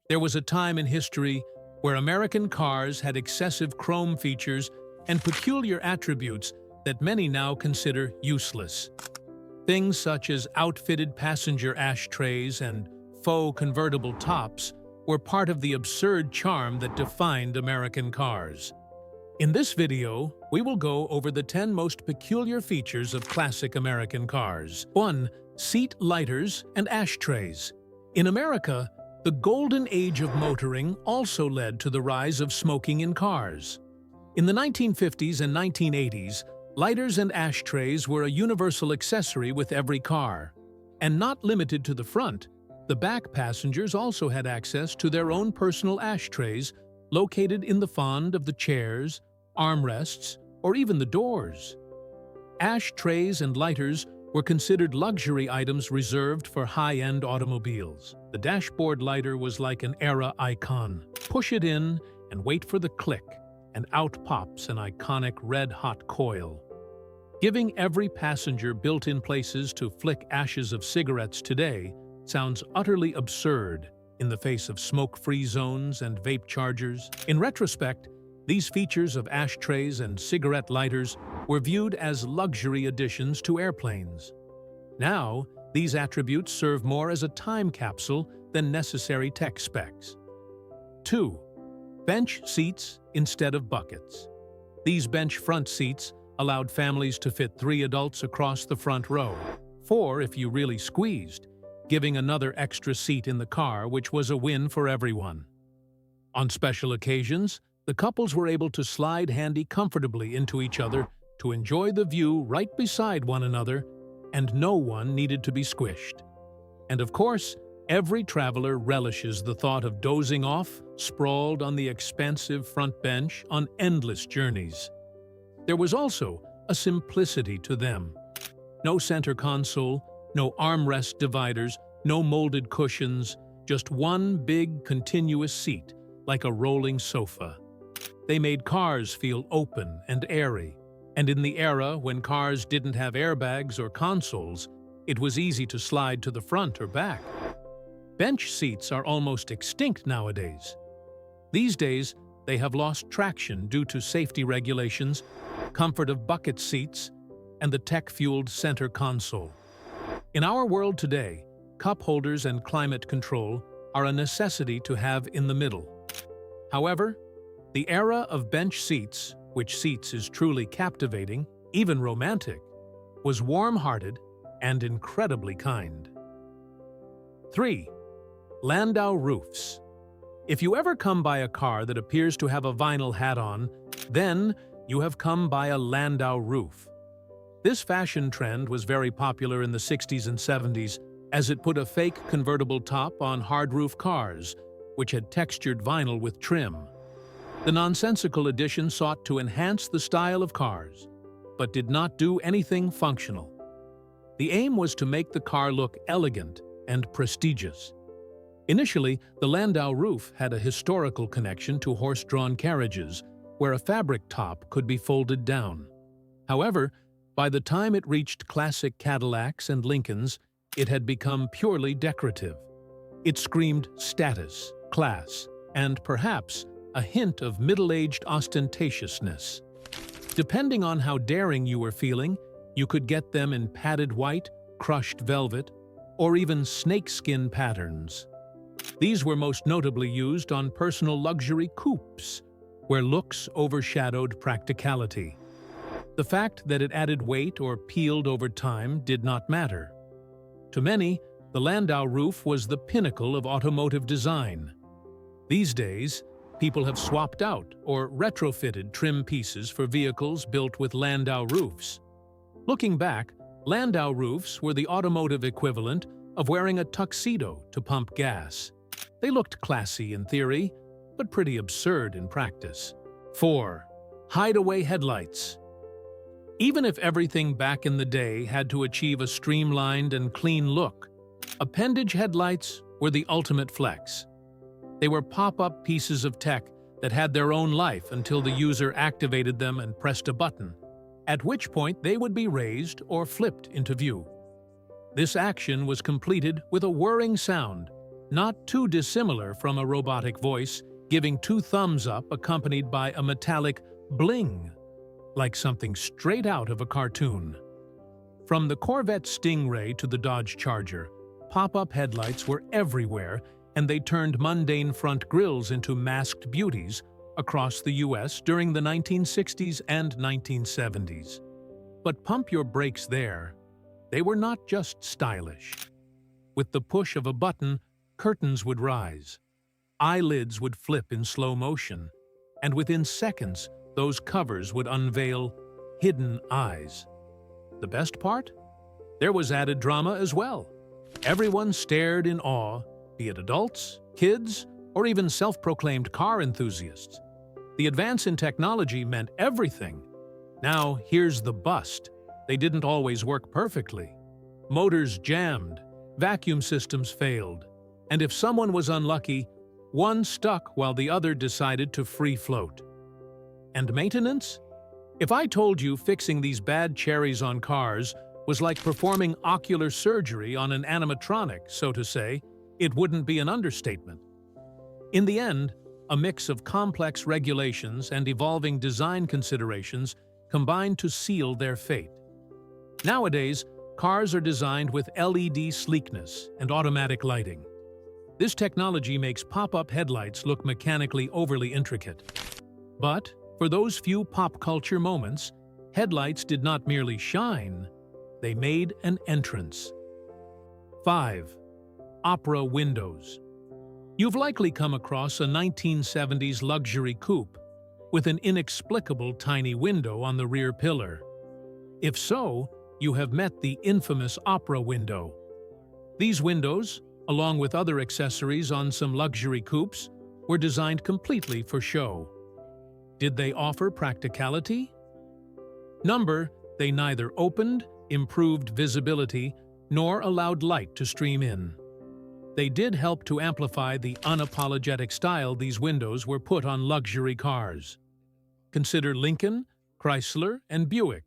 There was a time in history where American cars had excessive chrome features and peculiar attributes that many now consider useless. Things such as outfitted passenger ashtrays and faux convertible tops were part of the absurd charm that defined American cars. In this video, we will go over the 10 most peculiar features of classic American cars. 1. Seat lighters and ashtrays. In America, the golden age of motoring also led to the rise of smoking in cars. In the 1950s and 1980s, lighters and ashtrays were a universal accessory with every car. And not limited to the front, the back passengers also had access to their own personal ashtrays located in the front of the chairs, armrests, or even the doors. Ashtrays and lighters were considered luxury items reserved for high-end automobiles. The dashboard lighter was like an era icon. Push it in and wait for the click, and out pops an iconic red-hot coil. Giving every passenger built-in places to flick ashes of cigarettes today sounds utterly absurd in the face of smoke-free zones and vape chargers. In retrospect, these features of ashtrays and cigarette lighters were viewed as luxury additions to airplanes. Now, these attributes serve more as a time capsule than necessary tech specs. 2. Bench seats instead of buckets. These bench front seats allowed families to fit 3 adults across the front row, 4 if you really squeezed, giving another extra seat in the car, which was a win for everyone. On special occasions, the couples were able to slide handy comfortably into each other to enjoy the view right beside one another, and no one needed to be squished. And of course, every traveler relishes the thought of dozing off, sprawled on the expansive front bench on endless journeys. There was also a simplicity to them. No center console, no armrest dividers, no molded cushions, just one big, continuous seat, like a rolling sofa. They made cars feel open and airy, and in the era when cars didn't have airbags or consoles, it was easy to slide to the front or back. Bench seats are almost extinct nowadays. These days, they have lost traction due to safety regulations, comfort of bucket seats, and the tech-fueled center console. In our world today, cup holders and climate control are a necessity to have in the middle. However, the era of bench seats, which seats is truly captivating, even romantic, was warm-hearted and incredibly kind. 3. Landau roofs. If you ever come by a car that appears to have a vinyl hat on, then you have come by a Landau roof. This fashion trend was very popular in the 60s and 70s as it put a fake convertible top on hard-roof cars, which had textured vinyl with trim. The nonsensical addition sought to enhance the style of cars, but did not do anything functional. The aim was to make the car look elegant and prestigious. Initially, the Landau roof had a historical connection to horse-drawn carriages, where a fabric top could be folded down. However, by the time it reached classic Cadillacs and Lincolns, it had become purely decorative. It screamed status, class, and perhaps a hint of middle-aged ostentatiousness. Depending on how daring you were feeling, you could get them in padded white, crushed velvet, or even snakeskin patterns. These were most notably used on personal luxury coupes, where looks overshadowed practicality. The fact that it added weight or peeled over time did not matter. To many, the Landau roof was the pinnacle of automotive design. These days, people have swapped out or retrofitted trim pieces for vehicles built with Landau roofs. Looking back, Landau roofs were the automotive equivalent of wearing a tuxedo to pump gas. They looked classy in theory, but pretty absurd in practice. 4. Hideaway headlights. Even if everything back in the day had to achieve a streamlined and clean look, appendage headlights were the ultimate flex. They were pop-up pieces of tech that had their own life until the user activated them and pressed a button, at which point they would be raised or flipped into view. This action was completed with a whirring sound, not too dissimilar from a robotic voice giving two thumbs up accompanied by a metallic bling, like something straight out of a cartoon. From the Corvette Stingray to the Dodge Charger, pop-up headlights were everywhere, and they turned mundane front grills into masked beauties across the US during the 1960s and 1970s. But pump your brakes there. They were not just stylish. With the push of a button, curtains would rise. Eyelids would flip in slow motion, and within seconds, those covers would unveil hidden eyes. The best part? There was added drama as well. Everyone stared in awe, be it adults, kids, or even self-proclaimed car enthusiasts. The advance in technology meant everything. Now, here's the bust. They didn't always work perfectly. Motors jammed, vacuum systems failed, and if someone was unlucky, one stuck while the other decided to free float. And maintenance? If I told you fixing these bad cherries on cars was like performing ocular surgery on an animatronic, so to say, it wouldn't be an understatement. In the end, a mix of complex regulations and evolving design considerations combined to seal their fate. Nowadays, cars are designed with LED sleekness and automatic lighting. This technology makes pop-up headlights look mechanically overly intricate. But, for those few pop culture moments, headlights did not merely shine, they made an entrance. 5. Opera windows. You've likely come across a 1970s luxury coupe with an inexplicable tiny window on the rear pillar. If so, you have met the infamous opera window. These windows, along with other accessories on some luxury coupes, were designed completely for show. Did they offer practicality? Number, they neither opened, improved visibility, nor allowed light to stream in. They did help to amplify the unapologetic style these windows were put on luxury cars. Consider Lincoln, Chrysler, and Buick.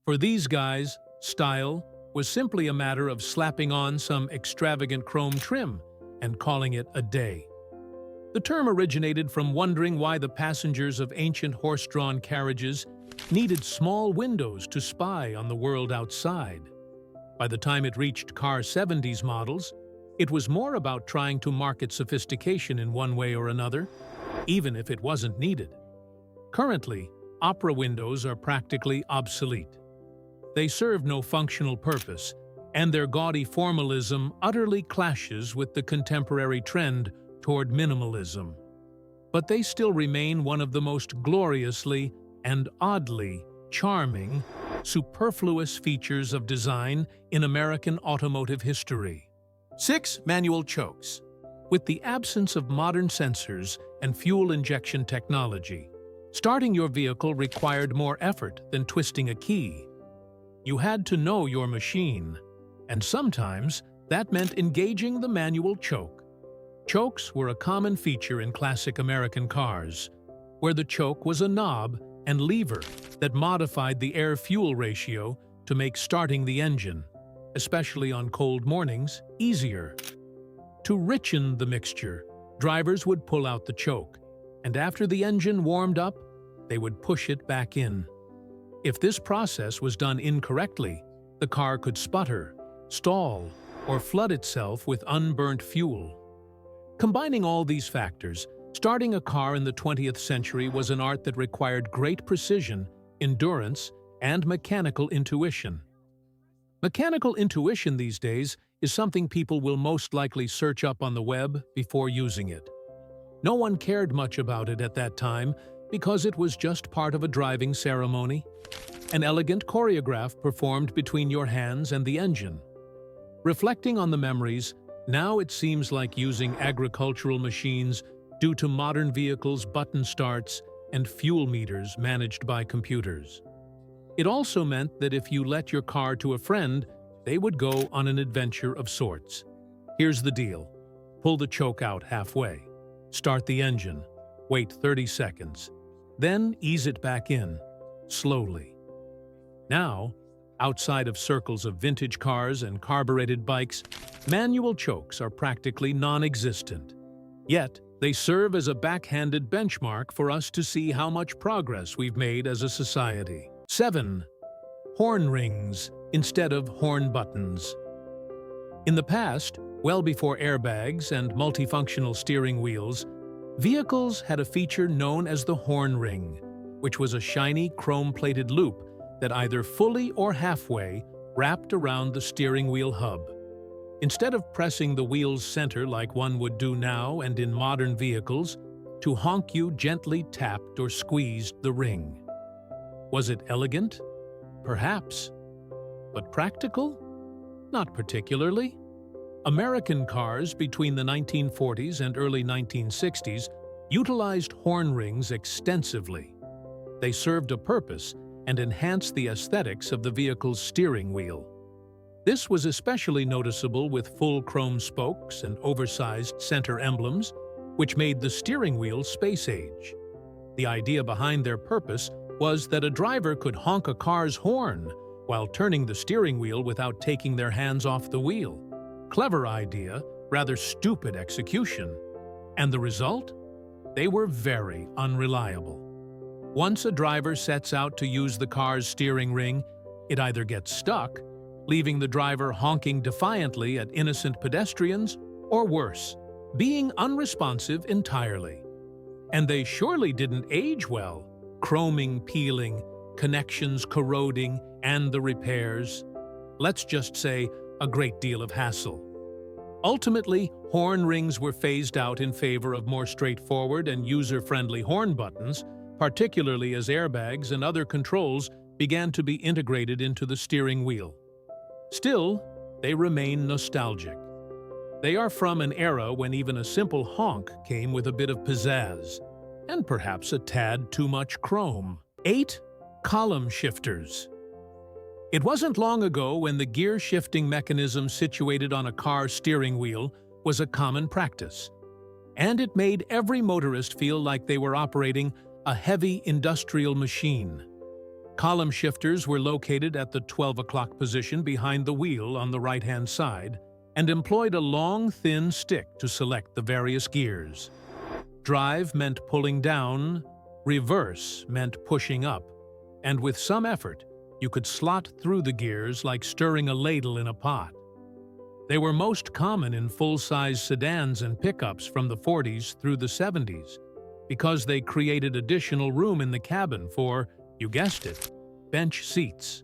For these guys, style was simply a matter of slapping on some extravagant chrome trim and calling it a day. The term originated from wondering why the passengers of ancient horse-drawn carriages needed small windows to spy on the world outside. By the time it reached car 70s models, it was more about trying to market sophistication in one way or another, even if it wasn't needed. Currently, opera windows are practically obsolete. They serve no functional purpose, and their gaudy formalism utterly clashes with the contemporary trend toward minimalism. But they still remain one of the most gloriously and oddly charming, superfluous features of design in American automotive history. 6. Manual chokes. With the absence of modern sensors and fuel injection technology, starting your vehicle required more effort than twisting a key. You had to know your machine, and sometimes that meant engaging the manual choke. Chokes were a common feature in classic American cars, where the choke was a knob and lever that modified the air-fuel ratio to make starting the engine, especially on cold mornings, easier. To richen the mixture, drivers would pull out the choke, and after the engine warmed up, they would push it back in. If this process was done incorrectly, the car could sputter, stall, or flood itself with unburnt fuel. Combining all these factors, starting a car in the 20th century was an art that required great precision, endurance, and mechanical intuition. Mechanical intuition these days is something people will most likely search up on the web before using it. No one cared much about it at that time because it was just part of a driving ceremony, an elegant choreograph performed between your hands and the engine. Reflecting on the memories, now it seems like using agricultural machines due to modern vehicles' button starts and fuel meters managed by computers. It also meant that if you let your car to a friend, they would go on an adventure of sorts. Here's the deal. Pull the choke out halfway. Start the engine. Wait 30 seconds. Then ease it back in, slowly. Now, Outside of circles of vintage cars and carbureted bikes, manual chokes are practically non-existent. Yet, they serve as a backhanded benchmark for us to see how much progress we've made as a society. 7. Horn rings instead of horn buttons. In the past, well before airbags and multifunctional steering wheels, vehicles had a feature known as the horn ring, which was a shiny chrome-plated loop that either fully or halfway wrapped around the steering wheel hub. Instead of pressing the wheel's center like one would do now and in modern vehicles, to honk you gently tapped or squeezed the ring. Was it elegant? Perhaps. But practical? Not particularly. American cars between the 1940s and early 1960s utilized horn rings extensively. They served a purpose and enhanced the aesthetics of the vehicle's steering wheel. This was especially noticeable with full chrome spokes and oversized center emblems, which made the steering wheel space-age. The idea behind their purpose was that a driver could honk a car's horn while turning the steering wheel without taking their hands off the wheel. Clever idea, rather stupid execution. And the result? They were very unreliable. Once a driver sets out to use the car's steering ring, it either gets stuck, leaving the driver honking defiantly at innocent pedestrians, or worse, being unresponsive entirely. And they surely didn't age well, chroming peeling, connections corroding, and the repairs. Let's just say, a great deal of hassle. Ultimately, horn rings were phased out in favor of more straightforward and user-friendly horn buttons, particularly as airbags and other controls began to be integrated into the steering wheel. Still, they remain nostalgic. They are from an era when even a simple honk came with a bit of pizzazz, and perhaps a tad too much chrome. 8. Column shifters. It wasn't long ago when the gear shifting mechanism situated on a car steering wheel was a common practice, and it made every motorist feel like they were operating a heavy industrial machine. Column shifters were located at the 12 o'clock position behind the wheel on the right-hand side and employed a long, thin stick to select the various gears. Drive meant pulling down, reverse meant pushing up, and with some effort, you could slot through the gears like stirring a ladle in a pot. They were most common in full-size sedans and pickups from the 40s through the 70s because they created additional room in the cabin for, you guessed it, bench seats.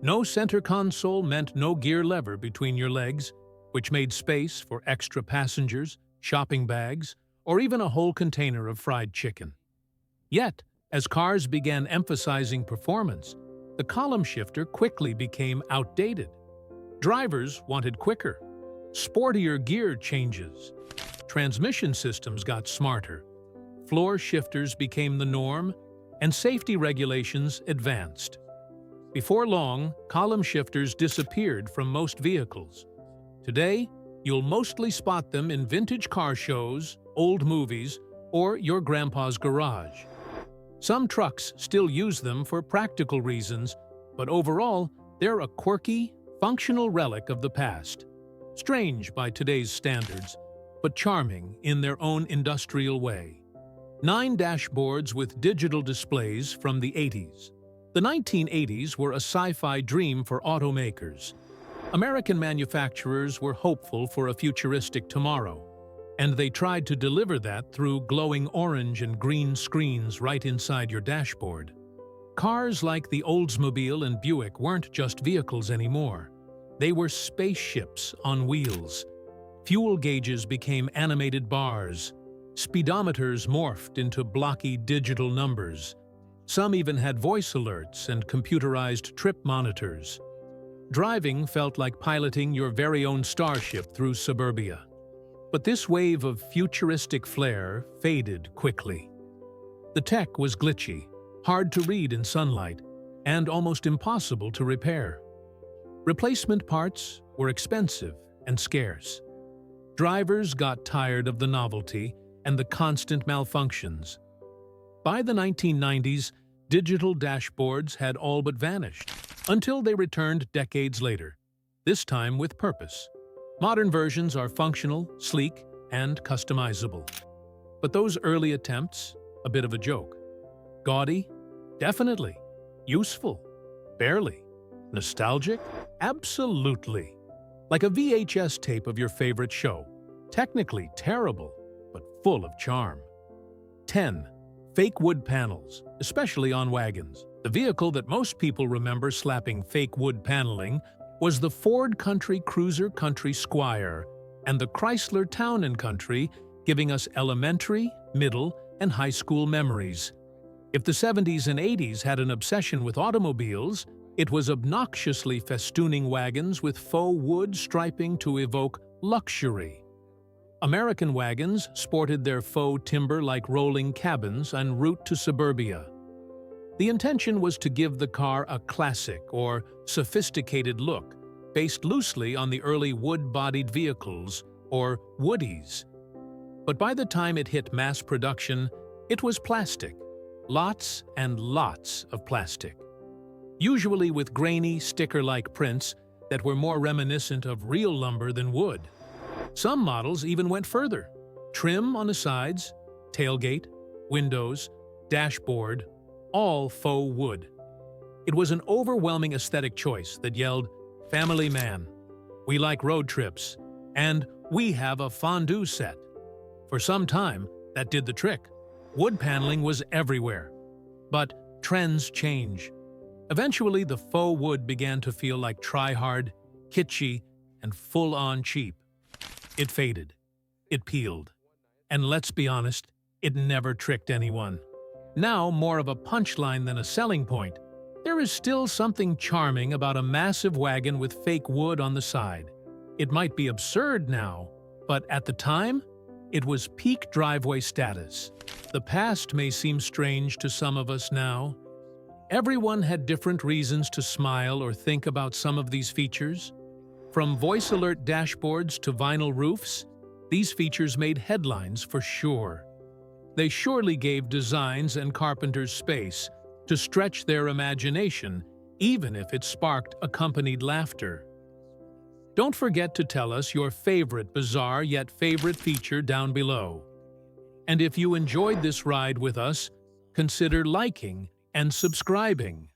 No center console meant no gear lever between your legs, which made space for extra passengers, shopping bags, or even a whole container of fried chicken. Yet, as cars began emphasizing performance, the column shifter quickly became outdated. Drivers wanted quicker, sportier gear changes. Transmission systems got smarter. Floor shifters became the norm, and safety regulations advanced. Before long, column shifters disappeared from most vehicles. Today, you'll mostly spot them in vintage car shows, old movies, or your grandpa's garage. Some trucks still use them for practical reasons, but overall, they're a quirky, functional relic of the past. Strange by today's standards, but charming in their own industrial way. 9 dashboards with digital displays from the 80s. The 1980s were a sci-fi dream for automakers. American manufacturers were hopeful for a futuristic tomorrow, and they tried to deliver that through glowing orange and green screens right inside your dashboard. Cars like the Oldsmobile and Buick weren't just vehicles anymore. They were spaceships on wheels. Fuel gauges became animated bars. Speedometers morphed into blocky digital numbers. Some even had voice alerts and computerized trip monitors. Driving felt like piloting your very own starship through suburbia. But this wave of futuristic flair faded quickly. The tech was glitchy, hard to read in sunlight, and almost impossible to repair. Replacement parts were expensive and scarce. Drivers got tired of the novelty and the constant malfunctions. By the 1990s, Digital dashboards had all but vanished, until they returned decades later, this time with purpose. Modern versions are functional, sleek, and customizable. But those early attempts, a bit of a joke. Gaudy? Definitely. Useful? Barely. Nostalgic? Absolutely. Like a VHS tape of your favorite show. Technically terrible, but full of charm. 10. Fake wood panels, especially on wagons. The vehicle that most people remember slapping fake wood paneling was the Ford Country Cruiser Country Squire and the Chrysler Town & Country, giving us elementary, middle, and high school memories. If the 70s and 80s had an obsession with automobiles, it was obnoxiously festooning wagons with faux wood striping to evoke luxury. American wagons sported their faux timber like rolling cabins en route to suburbia. The intention was to give the car a classic or sophisticated look, based loosely on the early wood-bodied vehicles, or woodies. But by the time it hit mass production, it was plastic. Lots and lots of plastic. Usually with grainy, sticker-like prints that were more reminiscent of real lumber than wood. Some models even went further. Trim on the sides, tailgate, windows, dashboard, all faux wood. It was an overwhelming aesthetic choice that yelled, "Family man, we like road trips, and we have a fondue set." For some time, that did the trick. Wood paneling was everywhere. But trends change. Eventually, the faux wood began to feel like try-hard, kitschy, and full-on cheap. It faded. It peeled. And let's be honest, it never tricked anyone. Now more of a punchline than a selling point, there is still something charming about a massive wagon with fake wood on the side. It might be absurd now, but at the time, it was peak driveway status. The past may seem strange to some of us now. Everyone had different reasons to smile or think about some of these features. From voice alert dashboards to vinyl roofs, these features made headlines for sure. They surely gave designs and carpenters space to stretch their imagination, even if it sparked accompanied laughter. Don't forget to tell us your favorite bizarre yet favorite feature down below. And if you enjoyed this ride with us, consider liking and subscribing.